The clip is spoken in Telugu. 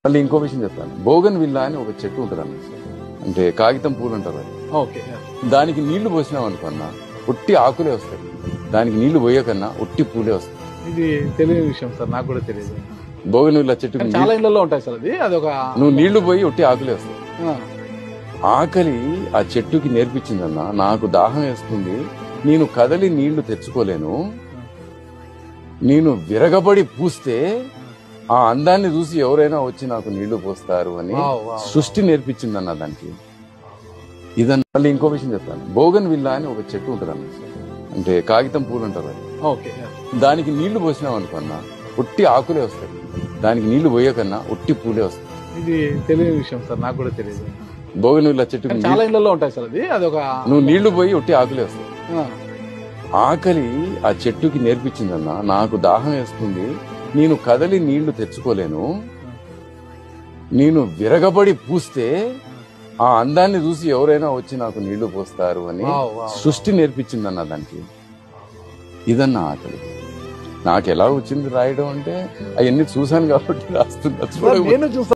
మళ్ళీ ఇంకో విషయం చెప్తాను. బోగన్ విల్లా అని ఒక చెట్టు ఉంటుంది అంటే కాగితం పూలు అంటారు అది. ఓకే. దానికి నీళ్లు పోసినాం అనుకున్నా ఒట్టి ఆకులే వస్తాయి. దానికి నీళ్లు పోయకన్నా ఒట్టి పూలే వస్తాయి. ఇది తెలియని విషయం సార్, నాకు కూడా తెలియదు. బోగన్ విల్లా చెట్టు చాలా ఇళ్లలో ఉంటాయి సార్. అది ఒక నువ్వు నీళ్లు పోయి ఒట్టి ఆకులే వస్తాయి. ఆ, ఆకలి ఆ చెట్టుకి నేర్పించిందన్నా, నాకు దాహం వేస్తుంది, నేను కదలి నీళ్లు తెచ్చుకోలేను, నేను విరగబడి పూస్తే ఆ అందాన్ని చూసి ఎవరైనా వచ్చి నాకు నీళ్లు పోస్తారు అని సృష్టి నేర్పించిందన్న దానికి. ఇదన్నా మళ్ళీ ఇంకో విషయం చెప్తాను. బోగన్ విల్లా అని ఒక చెట్టు ఉంటుంది అంటే కాగితం పూలు అంటారు అది. ఓకే. దానికి నీళ్లు పోసినాం అనుకున్నా ఒట్టి ఆకులే వస్తాయి. దానికి నీళ్లు పోయకన్నా ఒట్టి పూలే వస్తాయి. ఇది తెలియని విషయం సార్, నాకు కూడా తెలియదు. బోగన్ విల్లా చెట్టు చాలా ఇళ్లలో ఉంటాయి సార్. అది ఒక నువ్వు నీళ్లు పోయి ఒట్టి ఆకులే వస్తాయి. ఆ, ఆకలి ఆ చెట్టుకి నేర్పించిందన్నా, నాకు దాహం వేస్తుంది, నేను కదలి నీళ్లు తెచ్చుకోలేను, నేను విరగబడి పూస్తే ఆ అందాన్ని చూసి ఎవరైనా వచ్చి నాకు నీళ్లు పోస్తారు అని సృష్టి నేర్పించిందన్న దానికి. ఇదన్నా ఆకలి. నాకు ఎలా వచ్చింది రాయడం అంటే అవన్నీ చూశాను కాబట్టి రాస్తున్నా. నేను చూస్తాను.